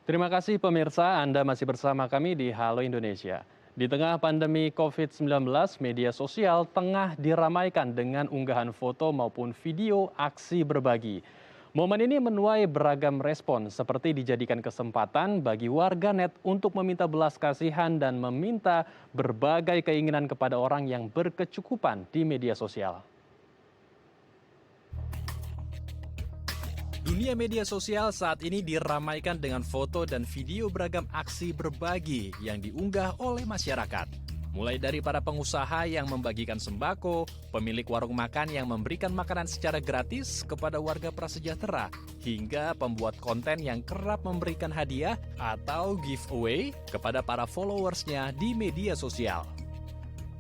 Terima kasih pemirsa, Anda masih bersama kami di Halo Indonesia. Di tengah pandemi COVID-19, media sosial tengah diramaikan dengan unggahan foto maupun video aksi berbagi. Momen ini menuai beragam respon, seperti dijadikan kesempatan bagi warganet untuk meminta belas kasihan dan meminta berbagai keinginan kepada orang yang berkecukupan di media sosial. Dunia media sosial saat ini diramaikan dengan foto dan video beragam aksi berbagi yang diunggah oleh masyarakat. Mulai dari para pengusaha yang membagikan sembako, pemilik warung makan yang memberikan makanan secara gratis kepada warga prasejahtera, hingga pembuat konten yang kerap memberikan hadiah atau giveaway kepada para followersnya di media sosial.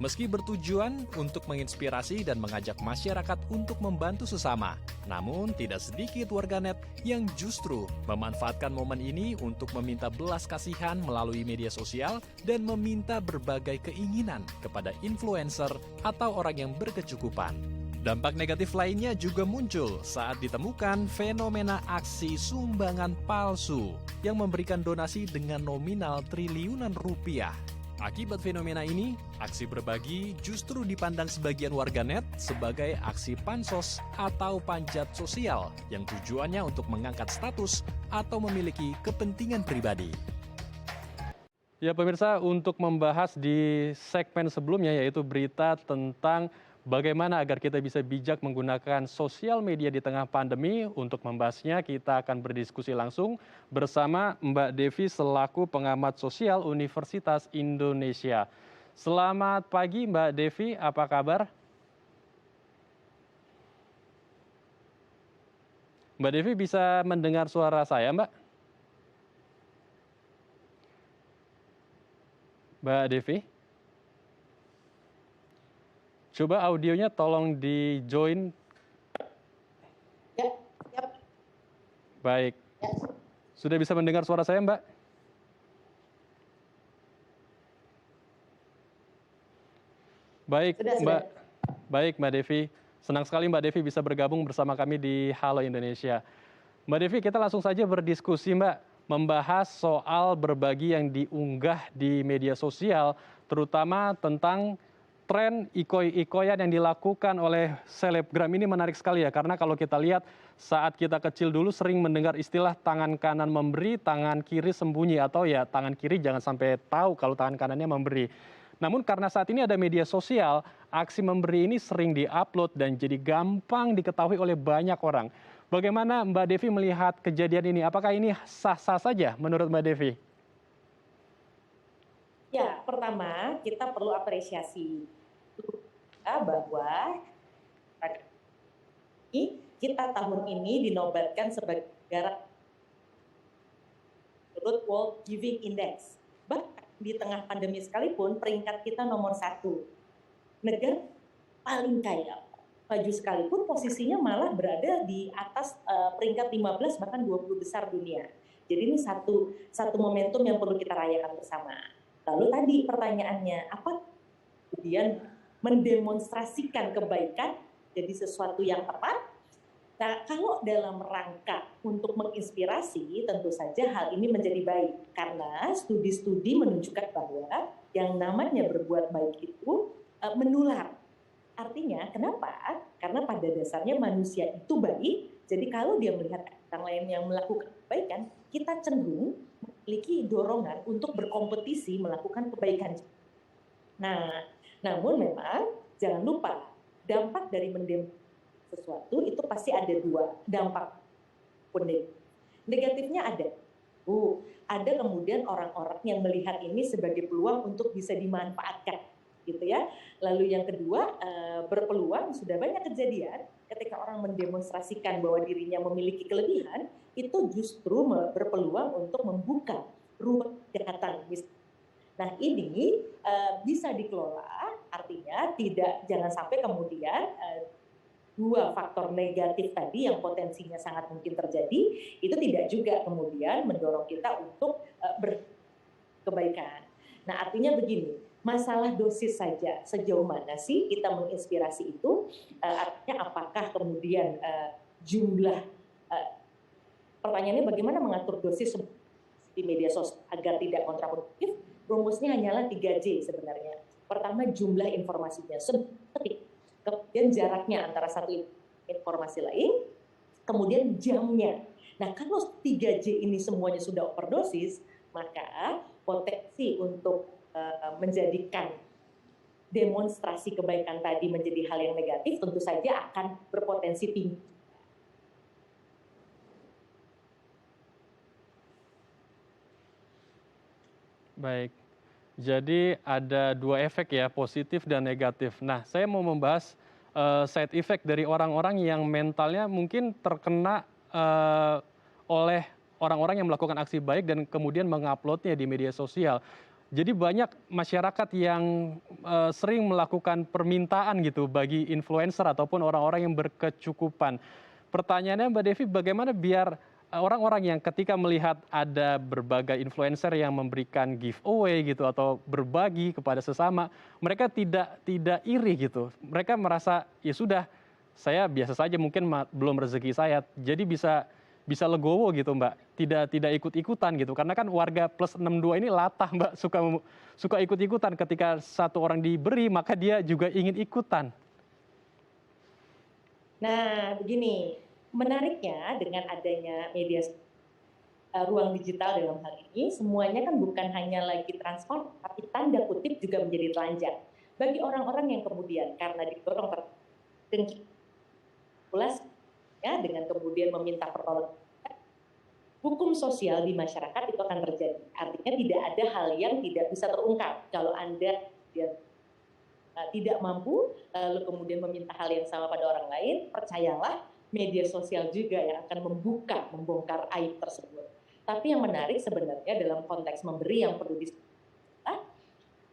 Meski bertujuan untuk menginspirasi dan mengajak masyarakat untuk membantu sesama, namun tidak sedikit warganet yang justru memanfaatkan momen ini untuk meminta belas kasihan melalui media sosial dan meminta berbagai keinginan kepada influencer atau orang yang berkecukupan. Dampak negatif lainnya juga muncul saat ditemukan fenomena aksi sumbangan palsu yang memberikan donasi dengan nominal triliunan rupiah. Akibat fenomena ini, aksi berbagi justru dipandang sebagian warganet sebagai aksi pansos atau panjat sosial yang tujuannya untuk mengangkat status atau memiliki kepentingan pribadi. Ya pemirsa, untuk membahas di segmen sebelumnya yaitu berita tentang bagaimana agar kita bisa bijak menggunakan sosial media di tengah pandemi. Untuk membahasnya kita akan berdiskusi langsung bersama Mbak Devi selaku pengamat sosial Universitas Indonesia. Selamat pagi Mbak Devi, apa kabar? Mbak Devi bisa mendengar suara saya Mbak? Mbak Devi? Coba audionya tolong di-join. Ya, siap. Baik. Ya. Sudah bisa mendengar suara saya, Mbak? Baik, Sudah. Baik, Mbak Devi. Senang sekali Mbak Devi bisa bergabung bersama kami di Halo Indonesia. Mbak Devi, kita langsung saja berdiskusi, Mbak, membahas soal berbagi yang diunggah di media sosial, terutama tentang tren ikoi-ikoyan yang dilakukan oleh selebgram ini menarik sekali ya, karena kalau kita lihat saat kita kecil dulu sering mendengar istilah tangan kanan memberi, tangan kiri sembunyi, atau ya tangan kiri jangan sampai tahu kalau tangan kanannya memberi. Namun karena saat ini ada media sosial, aksi memberi ini sering diupload dan jadi gampang diketahui oleh banyak orang. Bagaimana Mbak Devi melihat kejadian ini? Apakah ini sah-sah saja menurut Mbak Devi? Ya, pertama kita perlu apresiasi bahwa kita tahun ini dinobatkan sebagai negara menurut World Giving Index. Bahkan di tengah pandemi sekalipun peringkat kita nomor 1. Negara paling kaya. Maju sekalipun posisinya malah berada di atas peringkat 15 bahkan 20 besar dunia. Jadi ini satu momentum yang perlu kita rayakan bersama. Lalu tadi pertanyaannya, apa kemudian mendemonstrasikan kebaikan jadi sesuatu yang tepat? Nah, kalau dalam rangka untuk menginspirasi, tentu saja hal ini menjadi baik. Karena studi-studi menunjukkan bahwa yang namanya berbuat baik itu menular. Artinya, kenapa? Karena pada dasarnya manusia itu baik, jadi kalau dia melihat orang lain yang melakukan kebaikan, kita cenderung memiliki dorongan untuk berkompetisi melakukan kebaikan. Nah, namun memang jangan lupa, dampak dari mendemonstrasikan sesuatu itu pasti ada dua dampak. Negatifnya ada. Ada kemudian orang-orang yang melihat ini sebagai peluang untuk bisa dimanfaatkan, gitu ya. Lalu yang kedua, berpeluang, sudah banyak kejadian ketika orang mendemonstrasikan bahwa dirinya memiliki kelebihan, itu justru berpeluang untuk membuka ruang kejahatan. Nah ini bisa dikelola, artinya jangan sampai kemudian dua faktor negatif tadi yang potensinya sangat mungkin terjadi, itu tidak juga kemudian mendorong kita untuk berkebaikan. Nah artinya begini, masalah dosis saja, sejauh mana sih kita menginspirasi itu, artinya apakah kemudian jumlah, pertanyaannya bagaimana mengatur dosis di media sosial agar tidak kontraproduktif, rumusnya hanyalah 3J sebenarnya. Pertama, jumlah informasinya sedikit, kemudian jaraknya antara satu informasi lain, kemudian jamnya. Nah, kalau 3J ini semuanya sudah overdosis, maka potensi untuk menjadikan demonstrasi kebaikan tadi menjadi hal yang negatif tentu saja akan berpotensi tinggi. Baik, jadi ada dua efek ya, positif dan negatif. Nah, saya mau membahas side effect dari orang-orang yang mentalnya mungkin terkena oleh orang-orang yang melakukan aksi baik dan kemudian menguploadnya di media sosial. Jadi banyak masyarakat yang sering melakukan permintaan gitu bagi influencer ataupun orang-orang yang berkecukupan. Pertanyaannya Mbak Devi, bagaimana biar orang-orang yang ketika melihat ada berbagai influencer yang memberikan giveaway gitu atau berbagi kepada sesama, mereka tidak iri gitu. Mereka merasa ya sudah, saya biasa saja, mungkin belum rezeki saya. Jadi bisa legowo gitu Mbak, tidak ikut-ikutan gitu. Karena kan warga plus 62 ini latah Mbak, suka ikut-ikutan. Ketika satu orang diberi, maka dia juga ingin ikutan. Nah, begini, menariknya dengan adanya media ruang digital dalam hal ini, semuanya kan bukan hanya lagi transparan, tapi tanda kutip juga menjadi telanjang. Bagi orang-orang yang kemudian karena didorong terkendali ya, dengan kemudian meminta pertolongan, hukum sosial di masyarakat itu akan terjadi. Artinya tidak ada hal yang tidak bisa terungkap. Kalau Anda tidak mampu, lalu kemudian meminta hal yang sama pada orang lain, percayalah, media sosial juga yang akan membongkar aib tersebut. Tapi yang menarik sebenarnya dalam konteks memberi yang perlu disebut,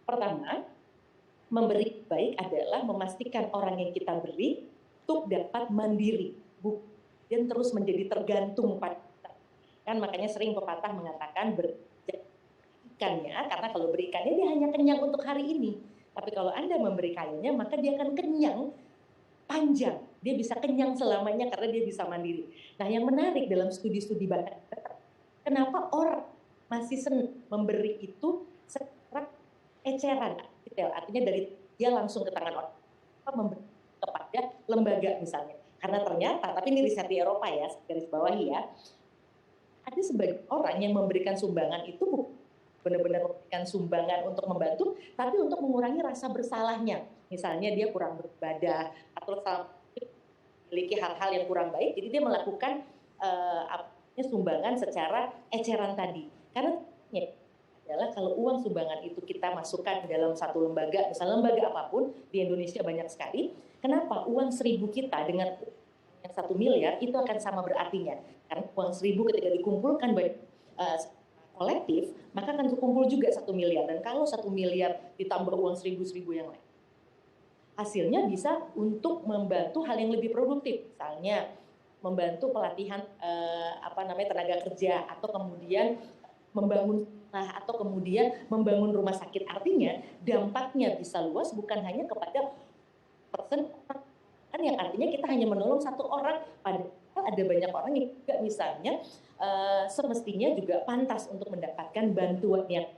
pertama, memberi baik adalah memastikan orang yang kita beri untuk dapat mandiri, dan terus menjadi tergantung pada kita. Kan makanya sering pepatah mengatakan berikannya, karena kalau berikannya dia hanya kenyang untuk hari ini. Tapi kalau Anda memberi kayunya, maka dia akan kenyang panjang. Dia bisa kenyang selamanya karena dia bisa mandiri. Nah, yang menarik dalam studi-studi bakat, kenapa orang masih senang memberi itu secara eceran, artinya dari dia langsung ke tangan orang, memberi kepada lembaga misalnya. Karena ternyata, tapi ini riset di Eropa ya, garis bawahi ya, ada sebagian orang yang memberikan sumbangan itu benar-benar memberikan sumbangan untuk membantu, tapi untuk mengurangi rasa bersalahnya. Misalnya dia kurang beribadah atau memiliki hal-hal yang kurang baik, jadi dia melakukan sumbangan secara eceran tadi. Karena adalah kalau uang sumbangan itu kita masukkan dalam satu lembaga, misalnya lembaga apapun, di Indonesia banyak sekali, kenapa uang 1.000 kita dengan yang 1 miliar itu akan sama berartinya? Karena uang 1.000 ketika dikumpulkan kolektif, maka akan terkumpul juga 1 miliar. Dan kalau 1 miliar ditambah uang 1.000 yang lain, hasilnya bisa untuk membantu hal yang lebih produktif. Misalnya membantu pelatihan tenaga kerja, atau kemudian membangun atau kemudian membangun rumah sakit. Artinya dampaknya bisa luas, bukan hanya kepada person, kan yang artinya kita hanya menolong satu orang, padahal ada banyak orang yang juga misalnya semestinya juga pantas untuk mendapatkan bantuan yang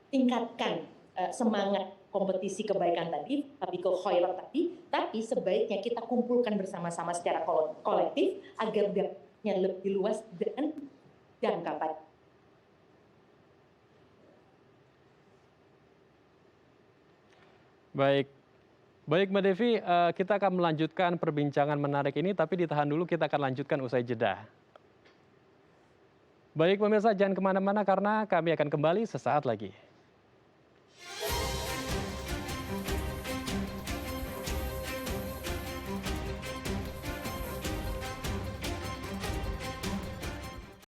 tingkatkan semangat kompetisi kebaikan tadi, tapi khairat tadi, tapi sebaiknya kita kumpulkan bersama-sama secara kolektif agar dampaknya lebih luas dan jangka panjang. Baik, Mbak Devi, kita akan melanjutkan perbincangan menarik ini, tapi ditahan dulu, kita akan lanjutkan usai jeda. Baik pemirsa, jangan kemana-mana karena kami akan kembali sesaat lagi.